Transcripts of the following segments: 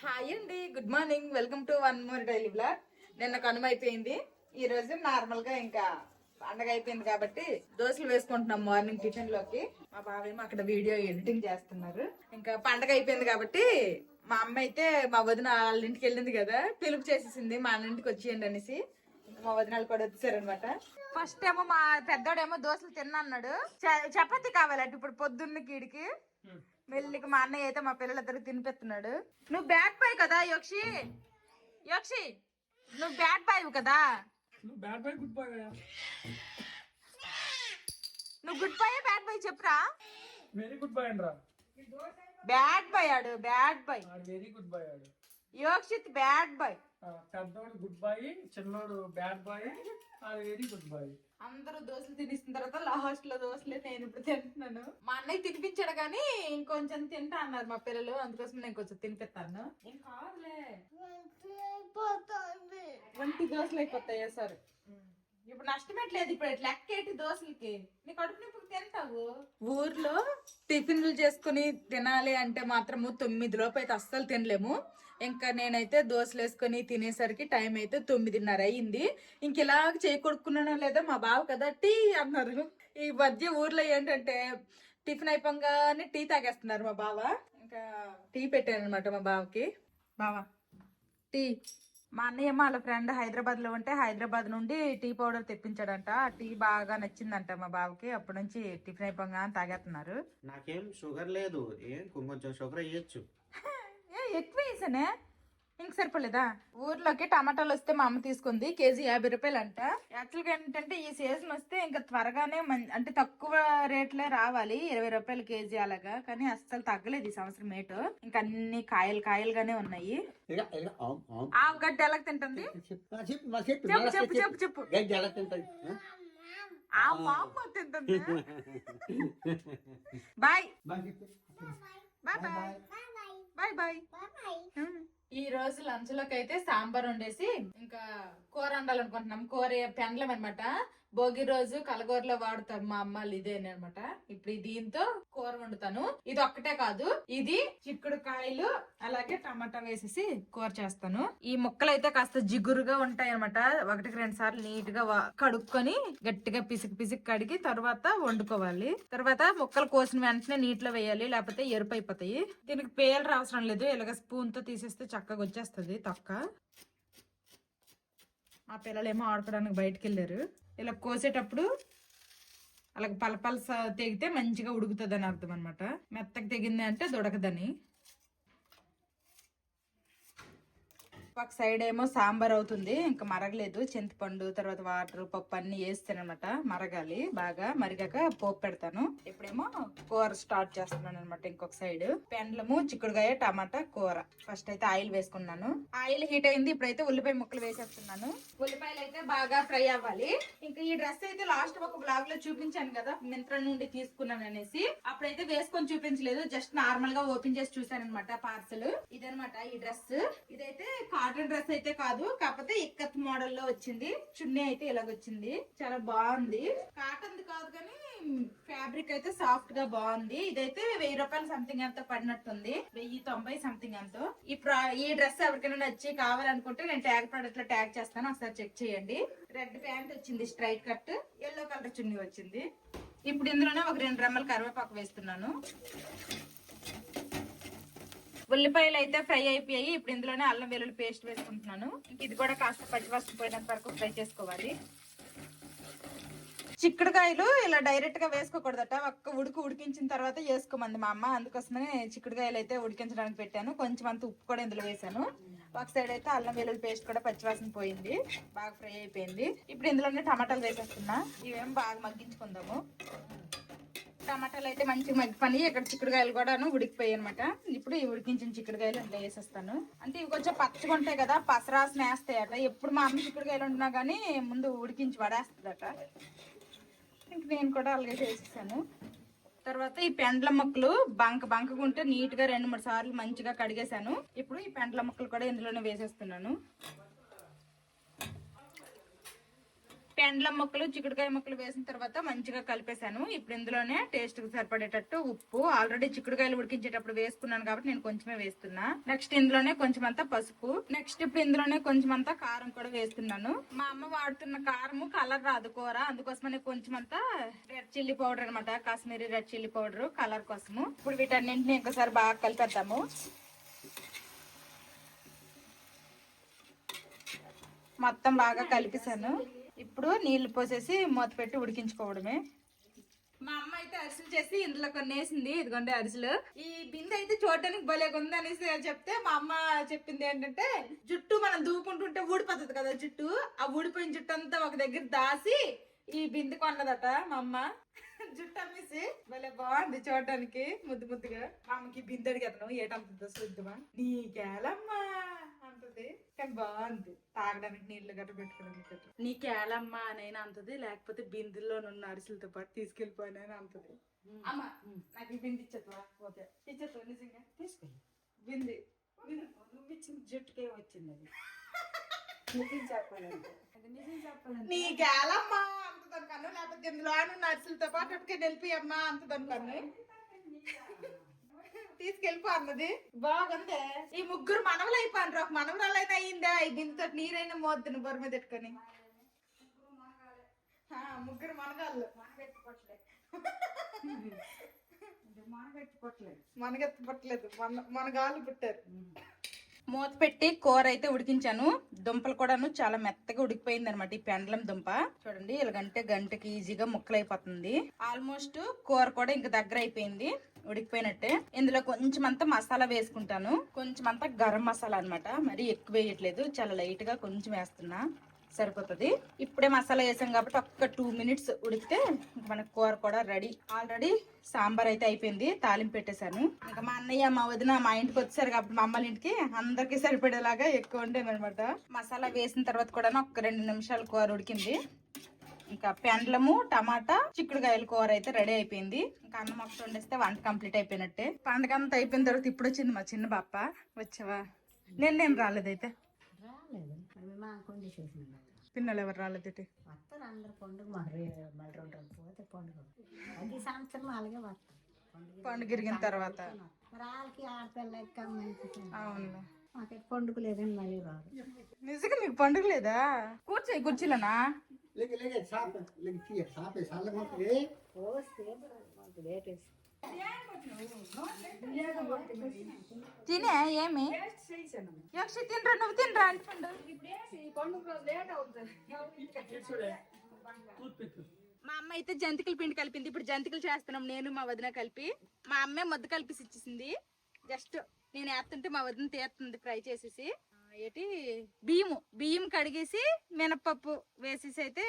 Hi అండి, good morning. Welcome to one more daily blog. నిన్న కనుమ అయిపోయింది. ఈ రోజు నార్మల్ గా ఇంకా పండగ అయిపోయింది కాబట్టి దోశలు వేసుకుంటున్నాం మార్నింగ్ టిఫిన్ లోకి. మా బావేమో అక్కడ వీడియో ఎడిటింగ్ చేస్తున్నారు. ఇంకా పండగ అయిపోయింది కాబట్టి మా అమ్మ అయితే మా వదిన వాళ్ళ ఇంటికి వెళ్ళింది కదా, పిలుపు చేసేసింది మా అన్న ఇంటికి వచ్చేయండి అనేసి. మా వదినాలు కూడా వచ్చారనమాట. ఫస్ట్ ఏమో మా పెద్దోడేమో దోశలు తిన్నా అన్నాడు. చపాతీ కావాలంటే ఇప్పుడు పొద్దున్న కీడికి మెల్లికి మా అన్నయ్య అయితే మా పిల్లలిద్దరికి తినిపిస్తున్నాడు. నువ్వు బ్యాట్ బాయ్ కదా యక్షి, యక్షి నువ్వు బ్యాట్ బాయ్ కదా. నువ్వు బ్యాట్ బాయ్ గుడ్ బాయ్ కదా. నువ్వు గుడ్ బాయ్ బ్యాట్ బాయ్ చెప్పురా. వెరీ గుడ్ బాయ్ అండ్రా. బ్యాట్ బాయ్ ఆడు, bad boy. Very good boy ఆడు. Yokshith bad boy. పెద్దోడు గుడ్ బాయ్, చిన్నోడు బ్యాడ్ బాయ్, అది వెరీ గుడ్ బాయ్. అందరూ దోశలు తినేసిన తర్వాత లాస్ట్ లో దోశలే నేను ఇప్పుడు తింటున్నాను. మా అన్నయ్య తినిపించాడు కానీ ఇంకొంచెం తింటా అన్నారు మా పిల్లలు, అందుకోసం నేను కొంచెం తినిపిస్తాను. ఏం కాదులే, 20 దోశలు అయిపోతాయా సార్. ఇప్పుడు నష్టపెట్టలేదు. ఇప్పుడు లెక్కేటి దోశలకి నీ కడుపు నిప్పుకు తింటావు. ఊర్లో టిఫిన్లు చేసుకుని తినాలి అంటే మాత్రము 9 లోపు అయితే అస్సలు తినలేము. ఇంకా నేనైతే దోశలు వేసుకొని తినేసరికి టైం అయితే 9:30 అయ్యింది. ఇంక ఇలాగ చేయి కొడుకున్నానో లేదా మా బావ కదా టీ అన్నారు. ఈ మధ్య ఊర్లో ఏంటంటే టిఫిన్ అయిపోగానే టీ తాగేస్తున్నారు మా బావ. ఇంకా టీ పెట్టాను అనమాట మా బావకి. బావా టీ. మా అన్నయ్య వాళ్ళ ఫ్రెండ్ హైదరాబాద్ లో ఉంటే హైదరాబాద్ నుండి టీ పౌడర్ తెప్పించాడంట. టీ బాగా నచ్చిందంట మా బావకి. అప్పటి నుంచి టిఫిన్ అయిపోగా తాగేస్తున్నారు. నాకేం షుగర్ లేదు, ఏం కొంచెం షుగర్ వేయచ్చు. ఎక్కువ వేసానే, ఇంక సరిపోలేదా. ఊర్లోకి టమాటాలు వస్తే మా అమ్మ తీసుకుంది, కేజీ 50 రూపాయలు అంట. యాక్చువల్గా ఏంటంటే ఈ సీజన్ వస్తే ఇంకా త్వరగానే అంటే తక్కువ రేట్లే రావాలి, 20 రూపాయలు కేజీ అలాగా. కానీ అస్సలు తగ్గలేదు ఈ సంవత్సరం రేటు. ఇంకా అన్ని కాయలుగానే ఉన్నాయి. ఆవుగడ్డ ఎలా తింటుంది చెప్పు చెప్పు చెప్పు. ఆ మా అమ్మ తింటుంది. Bye bye bye bye bye. ఈ రోజు లంచ్ లోకి అయితే సాంబార్ వండేసి ఇంకా కూర వండాలనుకుంటున్నాం. కూర పెండ్లం అనమాట. భోగి రోజు కలగూరలో వాడుతారు మా అమ్మాళ్ళు ఇదేని అనమాట. ఇప్పుడు దీంతో కూర వండుతాను. ఇది ఒక్కటే కాదు, ఇది చిక్కుడుకాయలు అలాగే టమాటా వేసేసి కూర చేస్తాను. ఈ ముక్కలు అయితే కాస్త జిగురుగా ఉంటాయి అనమాట. 1-2 సార్లు నీట్ గా కడుక్కొని గట్టిగా పిసికి కడిగి తర్వాత వండుకోవాలి. తర్వాత ముక్కలు కోసిన వెంటనే నీటిలో వేయాలి, లేకపోతే ఎరుపు అయిపోతాయి. దీనికి పేలు అవసరం లేదు, ఇలాగ స్పూన్ తో తీసేస్తే చక్కగా వచ్చేస్తుంది తొక్క. మా పిల్లలేమో ఆడుకోవడానికి బయటకు వెళ్ళారు. ఇలా కోసేటప్పుడు అలాగ పలపలస తెగితే మంచిగా ఉడుకుతుంది అని అర్థం అనమాట. మెత్తగా తెగింది అంటే దొడకదని. ఒక సైడ్ ఏమో సాంబార్ అవుతుంది, ఇంకా మరగలేదు. చింతపండు తర్వాత వాటర్ పప్పు అన్ని వేస్తాను అనమాట. మరగాలి, బాగా మరిగాక పోపు పెడతాను. ఇప్పుడేమో కూర స్టార్ట్ చేస్తున్నాను అనమాట. ఇంకొక సైడ్ పెండ్లము చిక్కుడుకాయ టమాటా కూర. ఫస్ట్ అయితే ఆయిల్ వేసుకున్నాను. ఆయిల్ హీట్ అయింది. ఇప్పుడైతే ఉల్లిపాయ ముక్కలు వేసేస్తున్నాను. ఉల్లిపాయలు అయితే బాగా ఫ్రై అవ్వాలి. ఇంకా ఈ డ్రెస్ అయితే లాస్ట్ ఒక బ్లాగ్ లో చూపించాను కదా, మింత్రా నుండి తీసుకున్నాను అనేసి. అప్పుడైతే వేసుకొని చూపించలేదు, జస్ట్ నార్మల్ గా ఓపెన్ చేసి చూసాను అనమాట పార్సల్. ఇదనమాట ఈ డ్రెస్. ఇదైతే కాటన్ డ్రెస్ అయితే కాదు, కాకపోతే ఇక్కత్ మోడల్ లో వచ్చింది. చున్నీ అయితే ఇలాగొచ్చింది, చాలా బాగుంది. కాటన్ కాదు కానీ ఫ్యాబ్రిక్ అయితే సాఫ్ట్ గా బాగుంది. ఇదైతే 1000 రూపాయలు సంథింగ్ ఎంతో పడినట్టుంది, 1090 సంథింగ్ ఎంతో. ఈ డ్రెస్ ఎవరికైనా నచ్చి కావాలనుకుంటే నేను ట్యాగ్ ప్రోడక్ట్ లో ట్యాగ్ చేస్తాను, ఒకసారి చెక్ చేయండి. రెడ్ ప్యాంట్ వచ్చింది, స్ట్రైట్ కట్, ఎల్లో కలర్ చున్నీ వచ్చింది. ఇప్పుడు ఇందులోనే ఒక 2 రెమ్మల కరివేపాకు వేస్తున్నాను. ఉల్లిపాయలు అయితే ఫ్రై అయిపోయాయి. ఇప్పుడు ఇందులోనే అల్లం వెల్లుల్లి పేస్ట్ వేసుకుంటున్నాను. ఇది కూడా కాస్త పచ్చివాసన పోయినంత వరకు ఫ్రై చేసుకోవాలి. చిక్కుడుకాయలు ఇలా డైరెక్ట్ గా వేసుకోకూడదట, ఒక్క ఉడికించిన తర్వాత వేసుకోమంది మా అమ్మ. అందుకోసమనే చిక్కుడుకాయలు అయితే ఉడికించడానికి పెట్టాను. కొంచెం అంత ఉప్పు కూడా ఇందులో వేసాను. ఒక సైడ్ అయితే అల్లం వెల్లుల్లి పేస్ట్ కూడా పచ్చివాసన పోయింది, బాగా ఫ్రై అయిపోయింది. ఇప్పుడు ఇందులోనే టమాటాలు వేసేస్తున్నా. ఇవేం బాగా మగ్గించుకుందాము. టమాటాలు అయితే మంచిగా మగ్గిపోయి ఇక్కడ చిక్కుడుకాయలు కూడా ఉడికిపోయాయి అనమాట. ఇప్పుడు ఈ ఉడికించిన చిక్కుడుకాయలు ఇంట్లో వేసేస్తాను. అంటే ఇవి కొంచెం పచ్చగా ఉంటాయి కదా, పసరాసన వేస్తాయట. ఎప్పుడు మా అమ్మ చిక్కుడుకాయలు ఉంటున్నా కానీ ముందు ఉడికించి పడేస్తుందట. ఇంక నేను కూడా అలాగే చేసేసాను. తర్వాత ఈ పెండ్ల ముక్కలు బంకగా ఉంటే నీట్ గా 2-3 సార్లు మంచిగా కడిగేశాను. ఇప్పుడు ఈ పెండ్ల ముక్కలు కూడా ఇందులోనే వేసేస్తున్నాను. పెండ్లం ముక్కలు చిక్కుడుకాయ ముక్కలు వేసిన తర్వాత మంచిగా కలిపేశాను. ఇప్పుడు ఇందులోనే టేస్ట్ కి సరిపడేటట్టు ఉప్పు, ఆల్రెడీ చిక్కుడుకాయలు ఉడికించేటప్పుడు వేసుకున్నాను కాబట్టి నేను కొంచెమే వేస్తున్నా. నెక్స్ట్ ఇందులోనే కొంచెం అంతా పసుపు, నెక్స్ట్ ఇప్పుడు ఇందులోనే కొంచెం అంతా కారం కూడా వేస్తున్నాను. మా అమ్మ వాడుతున్న కారము కలర్ రాదు కూర, అందుకోసమని కొంచెం అంతా రెడ్ చిల్లీ పౌడర్ అనమాట, Kashmiri red chilli powder colour కోసము. ఇప్పుడు వీటన్నింటిని ఇంకోసారి బాగా కలిపేద్దాము. మొత్తం బాగా కలిపేసాను. ఇప్పుడు నీళ్లు పోసేసి మూత పెట్టి ఉడికించుకోవడమే. మా అమ్మ అయితే అరిసెలు చేసి ఇందులో కొన్ని వేసింది. ఇదిగోండి అరిసెలు. ఈ బిందె అయితే చూడడానికి భలేగా ఉంది అనేసి చెప్తే మా అమ్మ చెప్పింది ఏంటంటే, జుట్టు మనం దూకుంటుంటే ఊడిపోతుంది కదా జుట్టు, ఆ ఊడిపోయిన జుట్టు అంతా ఒక దగ్గర దాసి ఈ బిందె కొన్నదట మా అమ్మ. జుట్టు అమ్మేసి భలే బాగుంది చూడడానికి, ముద్దు ముద్దుగా. మా అమ్మకి బిందె అడిగేతను ఏటంతుందో చూద్దామా, నీకేలమ్మా అంటది. కానీ బాగుంది, తాగడానికి నీళ్లు గట్ట పెట్టుకోవడానికి. నీకేలమ్మా అనైనా అంటది, లేకపోతే బిందెల్లో ఉన్న అరిసెలతో పాటు తీసుకెళ్ళిపోయినైనా అంటది. అమ్మ నాకు ఈ బిందె ఇచ్చేద్వా? ఓకే ఇచ్చేద్వా, నిజంగా తీసుకెళ్ళి బిందె. నువ్వు ఇచ్చిన జుట్టుకే వచ్చింది అది. నిజం చెప్పాలంటే నీకేలమ్మా అంతదనుకను, లేకపోతే ఇందులో ఉన్న అరిసెలతో పాటు అటుకే వెళ్ళిపోయమ్మా అంతదనుకను. తీసుకెళ్ళిపో అన్నది. బాగుంది. ఈ ముగ్గురు మనవలు అయిపోయినారు, ఒక మనవరాలైనా అయ్యిందా ఈ బిందుతో నీరైనా మోద్దును బొర మీద పెట్టుకొని. ముగ్గురు మనగాళ్ళు మనగెత్తపట్టలేదు, మనగాళ్ళు పుట్టారు. మూత పెట్టి కూర అయితే ఉడికించాను. దుంపలు కూడాను చాలా మెత్తగా ఉడికిపోయింది అనమాట. ఈ పెండలం దుంప చూడండి, ఇలాగంటే గంటకి ఈజీగా ముక్కలు అయిపోతుంది. ఆల్మోస్ట్ కూర కూడా ఇంకా దగ్గర అయిపోయింది, ఉడికిపోయినట్టే. ఇందులో కొంచెం అంతా మసాలా వేసుకుంటాను. కొంచెం అంతా గరం మసాలా అనమాట, మరి ఎక్కువ వేయట్లేదు, చాలా లైట్ గా కొంచెం వేస్తున్నా, సరిపోతుంది. ఇప్పుడే మసాలా వేసాం కాబట్టి ఒక్క 2 minutes ఉడికితే మన కూర కూడా రెడీ. ఆల్రెడీ సాంబార్ అయితే అయిపోయింది, తాలింపు పెట్టేశాను. ఇంకా మా అన్నయ్య మా వదిన మా ఇంటికి వచ్చారు కాబట్టి మా అమ్మల ఇంటికి అందరికి సరిపడేలాగా ఎక్కువ వండాను అనమాట. మసాలా వేసిన తర్వాత కూడా ఒక 2 నిమిషాలు కూర ఉడికింది. ఇంకా పెండ్లము టమాటా చిక్కుడుకాయల కూర అయితే రెడీ అయిపోయింది. ఇంకా అన్నం ఒకటి వండేస్తే వంట కంప్లీట్ అయిపోయినట్టే. పండుగ అంతా అయిపోయిన తర్వాత ఇప్పుడు వచ్చింది మా చిన్న బాప్ప. వచ్చావా? నేనేం రాలేదైతే. పిన్నలు ఎవరు రాలేదు. పండుగ ఇరిగిన తర్వాత అవును. పండుగ లేదని మళ్ళీ రాదు. నిజంగా మీకు పండుగ లేదా? కూర్చోయి కుర్చీలనా? తినే ఏమి యక్ష తినరా, నువ్వు తినరా అంటుండు. మా అమ్మ అయితే జంతికల పిండి కలిపింది. ఇప్పుడు జంతికలు చేస్తున్నాం నేను మా వదిన కలిపి. మా అమ్మే ముద్ద కలిపి ఇచ్చేసింది. జస్ట్ నేను వేస్తుంటే మా వదిన తీస్తుంది ఫ్రై చేసేసి. ఏంటి బియ్యం కడిగేసి మినపప్పు వేసేసి అయితే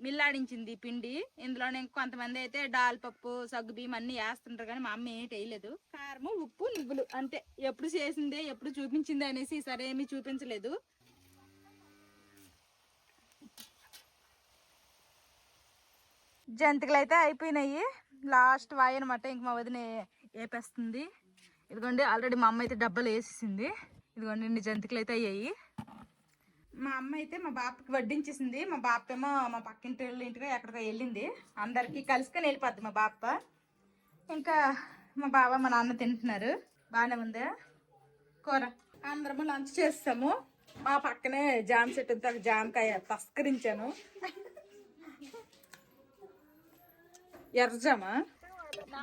మిల్లాడించింది పిండి. ఇందులోనే కొంతమంది అయితే డాల్ పప్పు సగ్గు బియ్యం అన్ని వేస్తుంటారు, కానీ మా అమ్మ ఏంటి వేయలేదు. కారము ఉప్పు నువ్వులు అంతే. ఎప్పుడు చేసిందే ఎప్పుడు చూపించింది అనేసి ఈసారి ఏమీ చూపించలేదు. జంతికలు అయితే అయిపోయినాయి, లాస్ట్ వాయి అనమాట. ఇంక మా వదిన వేపేస్తుంది. ఇదిగోండి ఆల్రెడీ మా అమ్మ అయితే డబ్బాలు వేసేసింది. ఇదిగోండి ఇన్ని జంతికలు అయితే అయ్యాయి. మా అమ్మ అయితే మా బాపకి వడ్డించేసింది. మా బాప ఏమో మా పక్కింటి ఇంటిగా ఎక్కడికో వెళ్ళింది. అందరికి కలుసుకొని వెళ్ళిపోద్ది మా బాప. ఇంకా మా బావ మా నాన్న తింటున్నారు. బాగానే ఉందా కూర? అందరము లంచ్ చేస్తాము. మా పక్కనే జామ చెట్టు ఉంటే ఒక జామకాయ తస్కరించాను. ఎర్రజామ.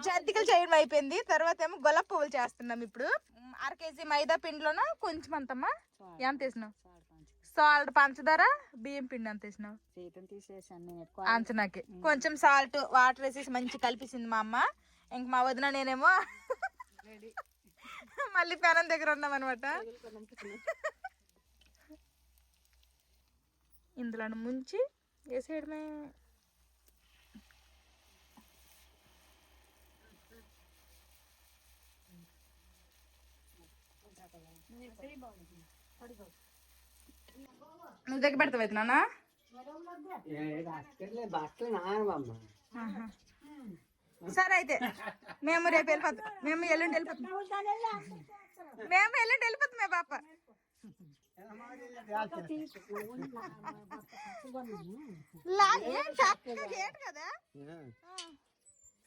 జంతికలు చేయడం అయిపోయింది. తర్వాత ఏమో గొల్లపు పువ్వులు చేస్తున్నాం. ఇప్పుడు 1/2 kg మైదా పిండిలోన కొంచెం అంతమ్మా ఎంత వేసినావు? సాల్ట్, పంచదార, బియ్యం పిండి ఎంత వేసినావు? అంచనాకి కొంచెం సాల్ట్ వాటర్ వేసేసి మంచి కలిపేసింది మా అమ్మ. ఇంక మా వదిన నేనేమో మళ్ళీ పెనం దగ్గర ఉన్నాం అనమాట. ఇందులో ముంచి వేసేయడమే. నువ్వు దగ్గర పెడతావు అయితే నాన్న? సరే అయితే మేము రేపు వెళ్ళిపోతాం, మేము ఎల్లుండి వెళ్ళిపోతాం. మేము ఎల్లుండి వెళ్ళిపోతాం పాప. ఏంటి కదా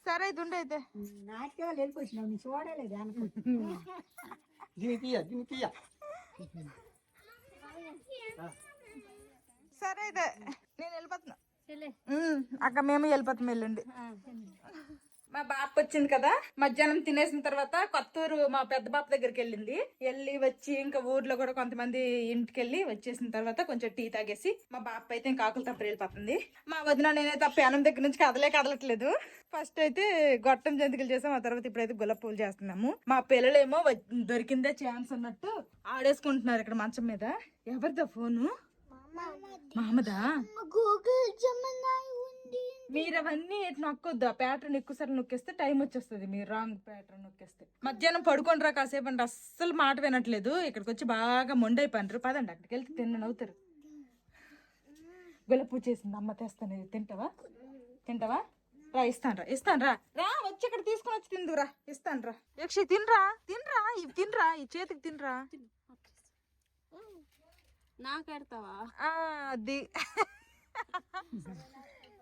సరే ఇది ఉండే అయితే నాట్యాలు వెళ్ళిపోయినావు నీ చూడలేదు అనుకో. సరే అయితే నేను వెళ్ళిపోతున్నా. అక్క మేము వెళ్ళిపోతాం ఎల్లుండి. మా బాప వచ్చింది కదా, మధ్యాహ్నం తినేసిన తర్వాత కొత్తూరు మా పెద్ద బాప దగ్గరికి వెళ్ళి వచ్చి ఇంకా ఊర్లో కూడా కొంతమంది ఇంటికి వెళ్ళి వచ్చేసిన తర్వాత కొంచెం టీ తాగేసి మా బాప అయితే ఇంకా ఆకులు తప్ప వెళ్ళిపోతుంది. మా వదిన నేనైతే ప్యానం దగ్గర నుంచి కదలట్లేదు. ఫస్ట్ అయితే గొట్టం జంతికలు చేసాం, ఆ తర్వాత ఇప్పుడైతే గులాబీ పూలు చేస్తున్నాము. మా పిల్లలేమో దొరికిందే ఛాన్స్ అన్నట్టు ఆడేసుకుంటున్నారు ఇక్కడ మంచం మీద. ఎవరిదా ఫోను? మామదా. మీరు అవన్నీ నొక్కొద్దు, ఆ ప్యాటర్న్ ఎక్కువసారి నొక్కేస్తే టైం వచ్చేస్తుంది. మీరు రాంగ్ ప్యాటర్న్ నొక్కేస్తే మధ్యాహ్నం పడుకోండిరా కాసేపు అంటే అస్సలు మాట వినట్లేదు. ఇక్కడికి వచ్చి బాగా మొండైపోయినారు. పదండి అక్కడికి వెళ్తే తిన్నవుతారు. గులాబీ చేసింది అమ్మ, తెస్తాను. తింటావా రా, ఇస్తాను రా వచ్చి ఇక్కడ తీసుకుని వచ్చి తిందురా, ఇస్తాను రా. యక్షి తినరా ఇవి తినరా, ఈ చేతికి తినరా. నాకెడతావా? అది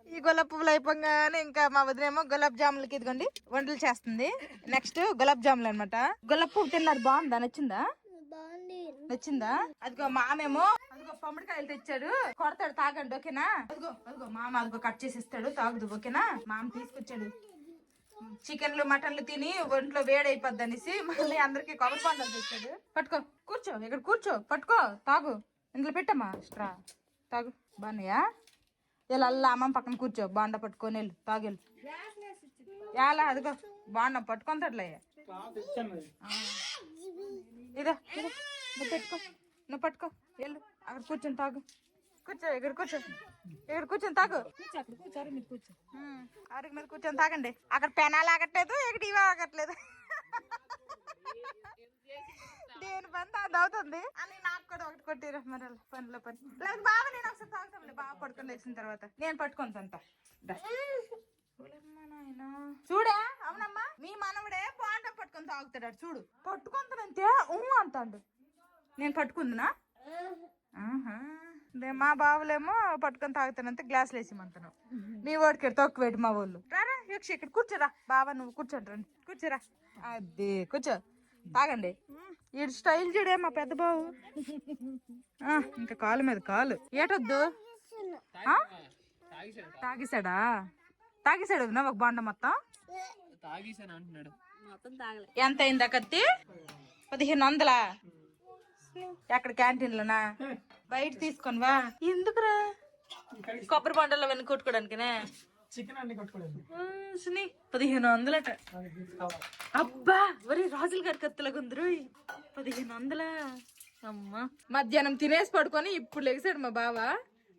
ఈ గులాబీ పువ్వులు అయిపోగానే ఇంకా మా వదిలేమో గులాబ్ జాములకి ఇదిగోండి వంటలు చేస్తుంది. నెక్స్ట్ గులాబ్ జాములు అనమాట. గులాబీ పువ్వు తిన్నారు, బాగుందా? నచ్చిందా? అదిగో మామేమో అదిగో పమ్మడికాయలు తెచ్చాడు, కొడతాడు, తాగండి ఓకేనా. అదిగో మామ అదిగో కట్ చేసి ఇస్తాడు, తాగుదు ఓకేనా. మామ తీసుకొచ్చాడు. చికెన్లు మటన్లు తిని ఒంట్లో వేడైపోద్ది అనేసి మళ్ళీ అందరికి కొబ్బరి బొండాలు తెచ్చాడు. పట్టుకో, కూర్చో, ఇక్కడ కూర్చో, పట్టుకో, తాగు. ఇందులో పెట్టమ్మా స్ట్రా, తాగు. బాగున్నాయా? ఇలా అల్లా అమ్మ పక్కన కూర్చో, బాండా పట్టుకొని వెళ్ళు, తాగెళ్ళు. ఎలా అదిగో బాండా పట్టుకుంటాడులే. ఇదో నువ్వు పట్టుకో వెళ్ళు, అక్కడ కూర్చొని తాగు. కూర్చో, ఇక్కడ కూర్చొని తాగు. అరుగు మీద కూర్చొని తాగండి. అక్కడ పెనాలు ఆగట్లేదు, ఇక్కడ ఇవి ఆగట్లేదు. దేని పని అది అవుతుంది అని నాకు కూడా ఒకటి కొట్టిరా మరి పనిలో పని. లేదు బాబా నేను ఒకసారి తాగుతాంలే, బాగా పడుకొని లేచిన తర్వాత నేను పట్టుకొని అంతా. చూడే అవునమ్మా, మీ మనవడే పాంట పట్టుకొని తాగుతాడు. చూడు పట్టుకుంటానంతే అంటాడు. నేను పట్టుకుందినా? మా బావులేమో పట్టుకొని తాగుతానంతే, గ్లాసులు వేసిమంటాను. మీ వాడికి తక్కువ వేటి మా వాళ్ళు. రారా యక్ష ఇక్కడ కూర్చోరా, బాబా నువ్వు కూర్చోండి రండి, కూర్చోరా. అది కూర్చో, తాగండి. ఈ స్టైల్ చూడే మా పెద్ద బావు. ఇంకా కాలు మీద కాలు ఏటొద్దు. తాగేసాడు నా ఒక బాండ మొత్తం. ఎంత అయిందా కత్తి? 1500. ఎక్కడ క్యాంటీన్ లోనా? బయట తీసుకొనివా? ఎందుకురా? కొబ్బరి బొండల్లో వెన్ను కొట్టుకోవడానికినే. చికెన్ అన్ని కొట్టుకోలేదు. 1500 అబ్బా వరి రాజుల గారి కత్తులాగా ఉందరు. 1500. అమ్మా మధ్యాహ్నం తినేసి పడుకొని ఇప్పుడు లెగిసాడు మా బావ.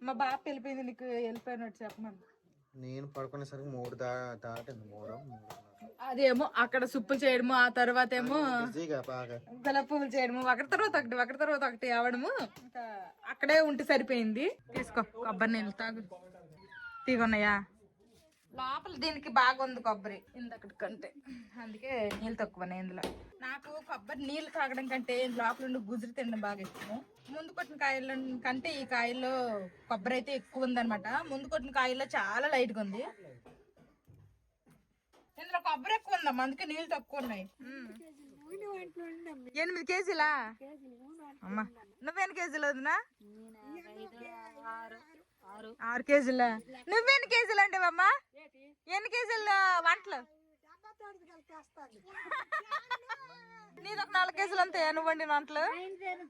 మా బావ వెళ్ళిపోయింది, నీకు వెళ్ళిపోయినట్టు చెప్పమని. నేను పడుకునేసరికి 3 దాటింది. 3 అదేమో అక్కడ సుప్పులు చేయడము, ఆ తర్వాత ఏమో గులాబీ పువ్వులు చేయడము, ఒకటి తర్వాత ఒకటి అవడము. ఇంకా అక్కడే ఉంటే సరిపోయింది. తీసుకో కొబ్బరి నీళ్ళు తాగు. తీగొన్నాయా? లోపల దీనికి బాగా ఉంది కొబ్బరి ఇందక్కడి కంటే, అందుకే నీళ్ళు తక్కువనే ఇందులో. నాకు కొబ్బరి నీళ్ళు తాగడం కంటే లోపల ఉండి గుజురు తినడం బాగా ఇష్టము. ముందు కొట్టిన కాయల కంటే ఈ కాయల్లో కొబ్బరి అయితే ఎక్కువ ఉందన్నమాట. ముందు కొట్టిన కాయల్లో చాలా లైట్గా ఉంది, ఇందులో కొబ్బరి ఎక్కువ ఉందమ్మా, అందుకే నీళ్ళు తక్కువ ఉన్నాయి. 8 కేజీలా అమ్మా? నువ్వెన్ని కేజీలు వదినా? 6 కేజీలా? నువ్వెన్ని కేజీలు అంటే అమ్మా? ఎన్ని కేజీలు వంటలు? నీది ఒక 4 కేజీలు అంతే నువ్వు వండిన వంటలు. 7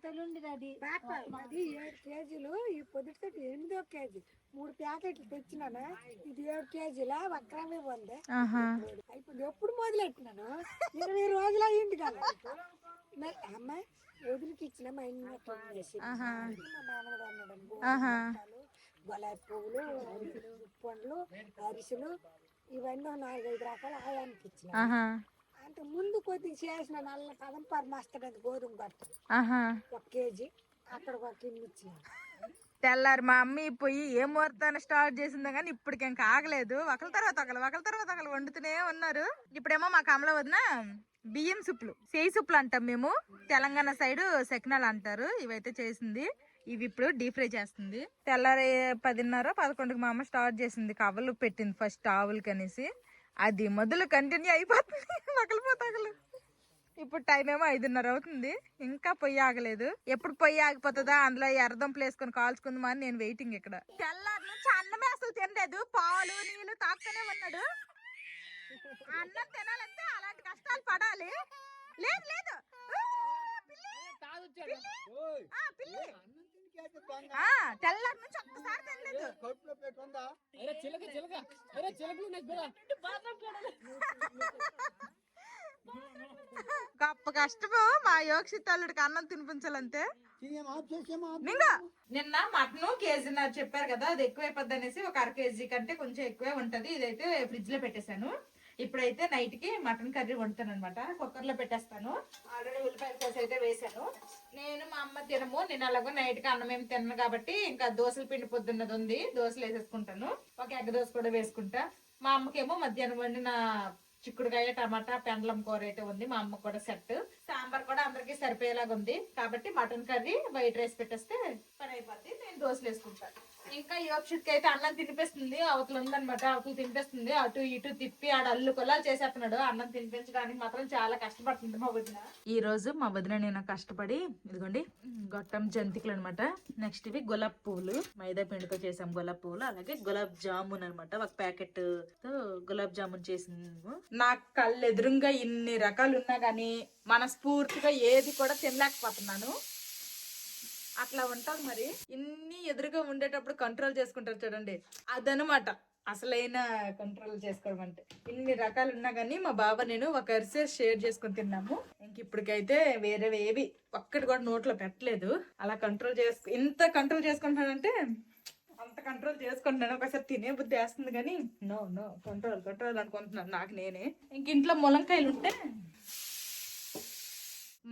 కేజీలు ఈ పొద్దుట 8వ కేజీ 3 ప్యాకెట్లు తెచ్చినాను. ఇది 7 కేజీల వక్రమే ఉంది. ఇప్పుడు ఎప్పుడు మొదలెట్టినాను? 20 రోజులు అయ్యింది కదా. అమ్మ వదిలికి ఇచ్చిన మా ఇంట్లో గులాబీ పువ్వులు, పండ్లు, అరిసెలు ఇవన్నీ 4-5 రకాల ఆయానికి ఇచ్చిన. అంత ముందు కొద్దిగా చేసిన నల్ల కదంపారు మస్తు గోధుమ గట్టు 1 కేజీ అక్కడ 1 కిలో ఇచ్చిన. తెల్లారు మా అమ్మ పోయి ఏ ముహూర్తాన్ని స్టార్ట్ చేసిందో కానీ ఇప్పటికి ఇంకా ఆగలేదు. ఒకరి తర్వాత ఒకరు వండుతూనే ఉన్నారు. ఇప్పుడేమో మా కమల వదిన బియ్యం సుప్పులు సేయి సుప్పులు అంటాం మేము, తెలంగాణ సైడ్ సెకనాలు అంటారు. ఇవైతే చేసింది, ఇవి ఇప్పుడు డీప్ ఫ్రై చేస్తుంది. తెల్లారి 10:30-11కి మా అమ్మ స్టార్ట్ చేసింది. కవలు పెట్టింది ఫస్ట్ ఆవులకి అనేసి, అది మొదలు కంటిన్యూ అయిపోతుంది మకలిపోతాగలు. ఇప్పుడు టైం ఏమో 5:30 అవుతుంది, ఇంకా పొయ్యి ఆగలేదు. ఎప్పుడు పొయ్యి ఆగిపోతుందా, అందులో ఎర్రదుంపలు వేసుకొని కాల్చుకుందామా అని నేను వెయిటింగ్. ఇక్కడ తెల్లారి నుంచి అన్నమే అసలు తినలేదు, పాలు నీళ్లు తాగుతూనే ఉన్నాడు. అన్నం తినాలంటే అలాంటి కష్టాలు పడాలి. లేదు లేదు తెల్లారి నుంచి ఒక్కసారి తినలేదు. గొప్ప కష్టము మా యోక్షిత్ అల్లుడికి అన్నం తినిపించాలంటే. నిన్న మటన్ కేజీన్నర చెప్పారు కదా, అది ఎక్కువైపోద్ది అనేసి ఒక 1/2 కేజీ కంటే కొంచెం ఎక్కువే ఉంటది. ఇదైతే ఫ్రిడ్జ్ లో పెట్టేశాను. ఇప్పుడైతే నైట్ కి మటన్ కర్రీ వండుతాను అనమాట. కుక్కర్ లో పెట్టేస్తాను. ఆల్రెడీ ఉల్లిపాయల కోసి అయితే వేసాను. నేను మా అమ్మ తినము, నేను అలాగో నైట్ కి అన్నం ఏమి తినను కాబట్టి ఇంకా దోశల పిండి పొద్దున్నది ఉంది, దోశలు వేసేసుకుంటాను. ఒక ఎగ్ దోశ కూడా వేసుకుంటా. మా అమ్మకేమో మధ్యాహ్నం వండిన చిక్కుడుకాయ టమాటా పెండలం కూర అయితే ఉంది. మా అమ్మ కూడా సెట్. సాంబార్ కూడా అందరికి సరిపోయేలాగా ఉంది కాబట్టి మటన్ కర్రీ వైట్ రైస్ పెట్టేస్తే పని అయిపోద్ది. నేను దోశలు వేసుకుంటాను. ఇంకా యోక్షిత్ అయితే అన్నం తినిపిస్తుంది. అవతల ఉందనమాట, అవతల తినిపిస్తుంది. అటు ఇటు తిప్పి ఆడ అల్లు కొల్లాలు చేసేస్తున్నాడు. అన్నం తినిపించడానికి మాత్రం చాలా కష్టపడుతుంది మా వదిన. ఈ రోజు మా వదిన నేను కష్టపడి ఇదిగోండి గొట్టం జంతికలు అనమాట. నెక్స్ట్ ఇవి గులాబ్ పువ్వులు, మైదా పిండితో చేసాం గులాబ్ పువ్వులు. అలాగే గులాబ్ జామున్ అనమాట, ఒక ప్యాకెట్ తో గులాబ్ జామున్ చేసింది. నా కళ్ళు ఎదురుగా ఇన్ని రకాలు ఉన్నా గానీ మనస్ఫూర్తిగా ఏది కూడా తినలేకపోతున్నాను. అట్లా ఉంటారు మరి. ఇన్ని ఎదురుగా ఉండేటప్పుడు కంట్రోల్ చేసుకుంటారు చూడండి, అదనమాట అసలైన కంట్రోల్ చేసుకోవడం అంటే. ఇన్ని రకాలు ఉన్నా కానీ మా బాబా నేను ఒక అరిసె షేర్ చేసుకుని తిన్నాము. ఇంక ఇప్పటికైతే వేరేవేవి ఒక్కటి కూడా నోట్లో పెట్టలేదు. అలా కంట్రోల్ ఇంత కంట్రోల్ చేసుకుంటానంటే అంత కంట్రోల్ చేసుకుంటున్నాను. ఒకసారి తినే బుద్ధి వేస్తుంది కానీ నో కంట్రోల్ అనుకుంటున్నాను నాకు నేనే. ఇంక ఇంట్లో ములంకాయలు ఉంటే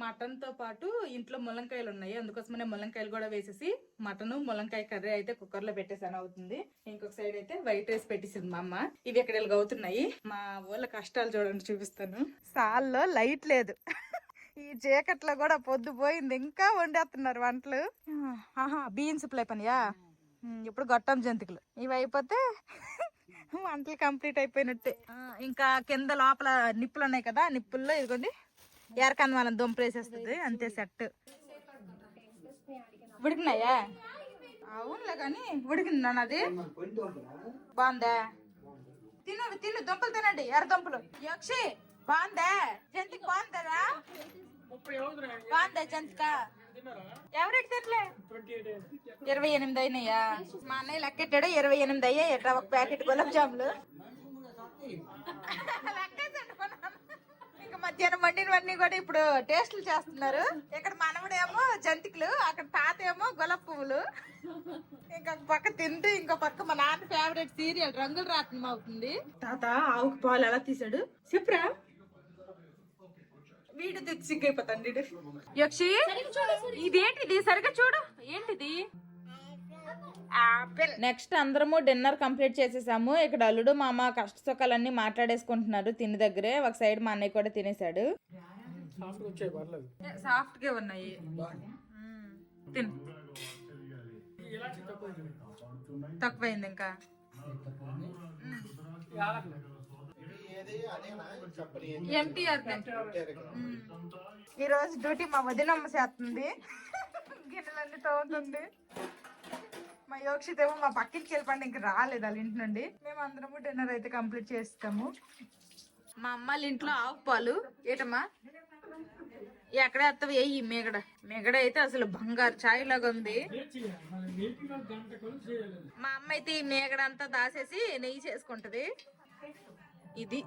మటన్ తో పాటు ఇంట్లో ములంకాయలు ఉన్నాయి, అందుకోసమనే ములంకాయలు కూడా వేసేసి మటన్ ములంకాయ కర్రీ అయితే కుక్కర్ లో పెట్టేసాను అవుతుంది. ఇంకొక సైడ్ అయితే వైట్ రైస్ పెట్టేసింది మా అమ్మ. ఇవి ఎక్కడ అవుతున్నాయి. మా ఊళ్ళ కష్టాలు చూడండి, చూపిస్తాను. సాల్లో లైట్ లేదు, ఈ చీకట్లో కూడా పొద్దు పోయింది, ఇంకా వండేస్తున్నారు వంటలు. బీన్స్ ప్లే పనియా. ఇప్పుడు గొట్టం జంతికలు ఇవి అయిపోతే వంటలు కంప్లీట్ అయిపోయినట్టే. ఇంకా కింద లోపల నిప్పులు ఉన్నాయి కదా, నిప్పుల్లో ఇదిగోండి ఎరకన్న వాళ్ళని దుంపలు వేసేస్తుంది, అంతే సెట్. ఉడికినాయా? అవునులే కానీ ఉడికింది అది. బాగుందా? తిను దుంపలు తినండి, ఎర్ర దుంపలు. యక్షి బాగుందా జంతిక? బాగుందా? బాగుందా జంతిక? ఎవరికి తినలే? 28 అయినాయా? మా అన్నయ్య లెక్కెట్టాడు, 28 అయ్యాయి. ఎట్లా ఒక ప్యాకెట్ గులాబ్ జాములు ఇంకా మధ్యాహ్నం వండినవన్నీ కూడా ఇప్పుడు టేస్ట్లు చేస్తున్నారు. ఇక్కడ మనవడేమో జంతికలు, అక్కడ తాత ఏమో గులాబ్ పువ్వులు. ఇంకొక పక్క తింటూ ఇంకో పక్క మా నాన్న ఫేవరెట్ సీరియల్ రంగులు రాట్నం అవుతుంది. తాత ఆవుకు పాలు ఎలా తీసాడు చెప్పురా. వీడు తెచ్చి సిగ్గైపోతాను. యక్షి ఇదేంటిది? సరిగా చూడు, ఏంటిది? ఆపిల్. నెక్స్ట్ అందరము డిన్నర్ కంప్లీట్ చేసేసాము. ఇక్కడ అల్లుడు మామ కష్ట సుఖాలన్నీ మాట్లాడేసుకుంటున్నారు తిని దగ్గరే. ఒక సైడ్ మా అన్నయ్య కూడా తినేసాడు. సాఫ్ట్ గా ఉన్నాయి. తిను. తక్కువైంది ఇంకా. ఈ రోజు డ్యూటీ మా వదినమ్మ చేస్తుంది, గిన్నెలన్నీ తోముతుంది. మా యోక్షిత్ ఏమో మా పక్కింటికి వెళ్ళిపోండి, ఇంక రాలేదు వాళ్ళ ఇంటి నుండి. మేము అందరము డిన్నర్ అయితే కంప్లీట్ చేస్తాము. మా అమ్మ వాళ్ళ ఇంట్లో ఆవు పాలు. ఏటమ్మా ఎక్కడ వేస్తావు? ఏ మేగడ అయితే అసలు బంగారు ఛాయ్ లాగా ఉంది. మా అమ్మ అయితే ఈ మేగడ అంతా దాసేసి నెయ్యి చేసుకుంటది. ఇది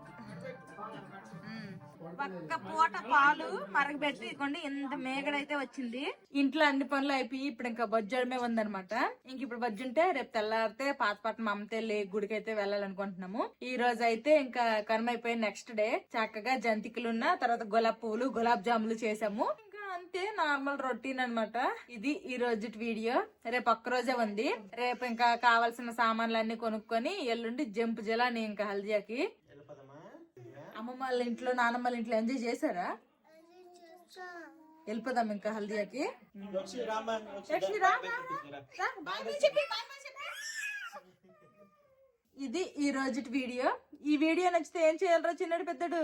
ఒక్క పూట పాలు మరగబెట్టి ఇదిగోండి ఇంత మేగడైతే వచ్చింది. ఇంట్లో అన్ని పనులు అయిపోయి ఇప్పుడు ఇంకా బొజ్జడమే ఉందనమాట. ఇంక ఇప్పుడు బొజ్జుంటే రేపు తెల్లారితే పాతపాటం అమ్మతే గుడికి అయితే వెళ్ళాలనుకుంటున్నాము. ఈ రోజు అయితే ఇంకా కర్మ అయిపోయి నెక్స్ట్ డే చక్కగా జంతికలున్న తర్వాత గులాబ్ పువ్వులు గులాబ్ జాములు చేసాము. ఇంకా అంతే, నార్మల్ రొటీన్ అనమాట. ఇది ఈ రోజు వీడియో. రేపు ఒక్క రోజే ఉంది. రేపు ఇంకా కావాల్సిన సామాన్లు అన్ని కొనుక్కొని ఎల్లుండి జంపు జలాని ఇంకా హల్దియాకి. అమ్మమ్మ వాళ్ళ ఇంట్లో నాన్నమ్మ వాళ్ళ ఇంట్లో ఎంజాయ్ చేశారా? వెళ్ళిపోదాం ఇంకా హల్దియాకి. యక్షి రా, బాయ్ చెప్పి. ఇది ఈ రోజు వీడియో. ఈ వీడియో నచ్చితే ఏం చేయాలరా చిన్నడు పెద్దడు?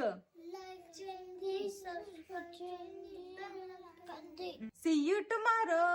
See you tomorrow.